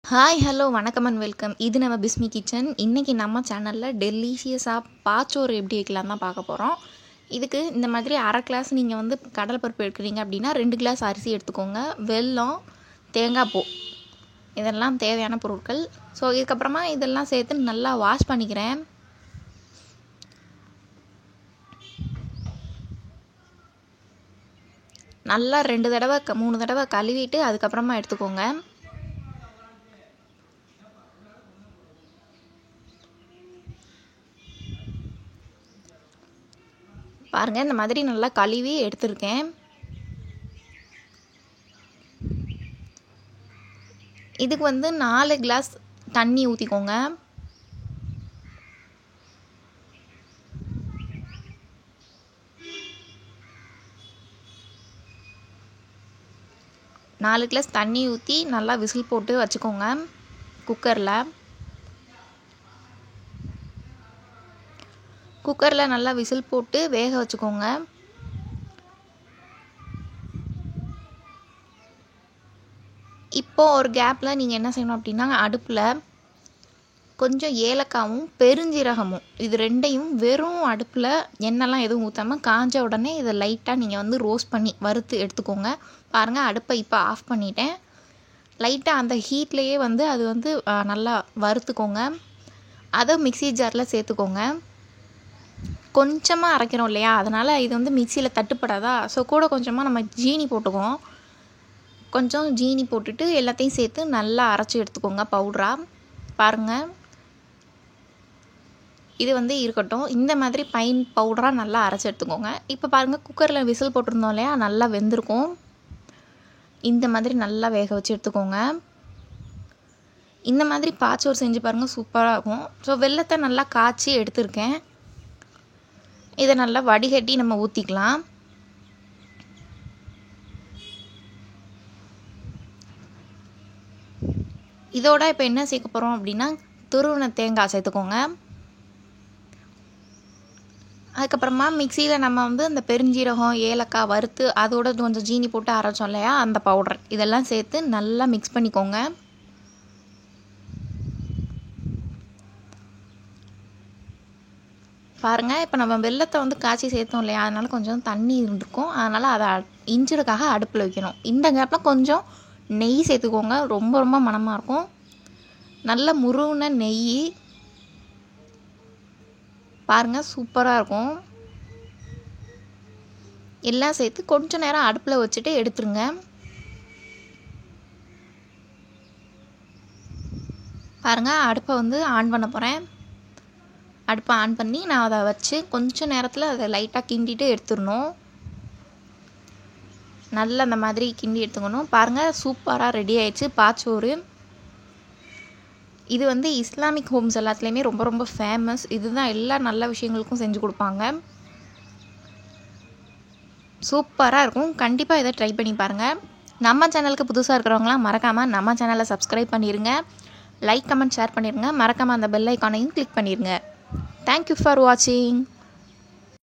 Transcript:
Hi hello வணக்கம் and welcome. இது நம்ம பிஸ்மி கிச்சன். இன்றைக்கி நம்ம சேனலில் டெலிஷியஸாக பாச்சோறு எப்படி வைக்கலாம் தான் பார்க்க போகிறோம். இதுக்கு இந்த மாதிரி அரை கிளாஸ் நீங்கள் வந்து கடலைப்பருப்பு எடுக்கிறீங்க அப்படின்னா 2 கிளாஸ் அரிசி எடுத்துக்கோங்க. வெல்லம், தேங்காய் பூ, இதெல்லாம் தேவையான பொருட்கள். ஸோ இதுக்கப்புறமா இதெல்லாம் சேர்த்து நல்லா வாஷ் பண்ணிக்கிறேன். நல்லா 2 தடவை 3 தடவை கழுவிட்டு அதுக்கப்புறமா எடுத்துக்கோங்க. பாருங்கள், இந்த மாதிரி நல்லா கழுவி எடுத்துருக்கேன். இதுக்கு வந்து 4 கிளாஸ் தண்ணி ஊற்றிக்கோங்க. நாலு கிளாஸ் தண்ணி ஊற்றி நல்லா விசில் போட்டு வச்சுக்கோங்க குக்கரில் நல்லா விசில் போட்டு வேக வச்சுக்கோங்க. இப்போது ஒரு கேப்பில் நீங்கள் என்ன செய்யணும் அப்படின்னா, அடுப்பில் கொஞ்சம் ஏலக்காவும் பெருஞ்சீரகமும் இது ரெண்டையும் வெறும் அடுப்பில் எண்ணெய்லாம் எதுவும் ஊற்றாமல் காஞ்ச உடனே இதை லைட்டாக நீங்கள் வந்து ரோஸ்ட் பண்ணி வறுத்து எடுத்துக்கோங்க. பாருங்கள், அடுப்பை இப்போ ஆஃப் பண்ணிட்டேன். லைட்டாக அந்த ஹீட்லேயே வந்து அது வந்து நல்லா வறுத்துக்கோங்க. அதை மிக்ஸி ஜாரில் சேர்த்துக்கோங்க. கொஞ்சமாக அரைக்கிறோம் இல்லையா, அதனால் இது வந்து மிக்சியில் தட்டுப்படாதா. ஸோ கூட கொஞ்சமாக நம்ம ஜீனி போட்டுக்குவோம். கொஞ்சம் ஜீனி போட்டுட்டு எல்லாத்தையும் சேர்த்து நல்லா அரைச்சி எடுத்துக்கோங்க பவுடராக. பாருங்கள், இது வந்து இருக்கட்டும். இந்த மாதிரி பைன் பவுடராக நல்லா அரைச்சி எடுத்துக்கோங்க. இப்போ பாருங்கள், குக்கரில் விசில் போட்டிருந்தோம் இல்லையா, நல்லா வெந்திருக்கும். இந்த மாதிரி நல்லா வேக வச்சு எடுத்துக்கோங்க. இந்த மாதிரி பாச்சோறு செஞ்சு பாருங்கள், சூப்பராக இருக்கும். ஸோ வெல்லத்தை நல்லா காய்ச்சி எடுத்துருக்கேன். இதை நல்லா வடிகட்டி நம்ம ஊற்றிக்கலாம். இதோட இப்போ என்ன சேர்க்க போகிறோம் அப்படின்னா, துருவின தேங்காய் சேர்த்துக்கோங்க. அதுக்கப்புறமா மிக்சியில் நம்ம வந்து அந்த பெருஞ்சீரகம், ஏலக்காய் வறுத்து அதோட கொஞ்சம் ஜீனி போட்டு அரைச்சோம் இல்லையா, அந்த பவுடர் இதெல்லாம் சேர்த்து நல்லா மிக்ஸ் பண்ணிக்கோங்க. பாருங்கள், இப்போ நம்ம வெல்லத்தை வந்து காய்ச்சி சேர்த்தோம் இல்லையா, அதனால் கொஞ்சம் தண்ணி இருந்திருக்கும். அதனால் அதை இஞ்சிடுக்காக அடுப்பில் வைக்கணும். இந்த கேப்பில் கொஞ்சம் நெய் சேர்த்துக்கோங்க. ரொம்ப ரொம்ப மணமாக இருக்கும். நல்ல முருகின நெய். பாருங்கள், சூப்பராக இருக்கும். எல்லாம் சேர்த்து கொஞ்சம் நேரம் அடுப்பில் வச்சுட்டு எடுத்துருங்க. பாருங்கள், அடுப்பை வந்து ஆன் பண்ண போகிறேன். அடுப்பை ஆன் பண்ணி நான் அதை வச்சு கொஞ்சம் நேரத்தில் அதை லைட்டாக கிண்டிட்டு எடுத்துடணும். நல்லா அந்த மாதிரி கிண்டி எடுத்துக்கணும். பாருங்கள், சூப்பராக ரெடி ஆயிடுச்சு பாச்சோறு. இது வந்து இஸ்லாமிக் ஹோம்ஸ் எல்லாத்துலேயுமே ரொம்ப ரொம்ப ஃபேமஸ். இதுதான் எல்லா நல்ல விஷயங்களுக்கும் செஞ்சு கொடுப்பாங்க. சூப்பராக இருக்கும். கண்டிப்பாக இதை ட்ரை பண்ணி பாருங்கள். நம்ம சேனலுக்கு புதுசாக இருக்கிறவங்களாம் மறக்காமல் நம்ம சேனலை சப்ஸ்கிரைப் பண்ணிடுங்க. லைக், கமெண்ட், ஷேர் பண்ணிடுங்க. மறக்காமல் அந்த பெல் ஐக்கானையும் கிளிக் பண்ணிடுங்க. Thank you for watching.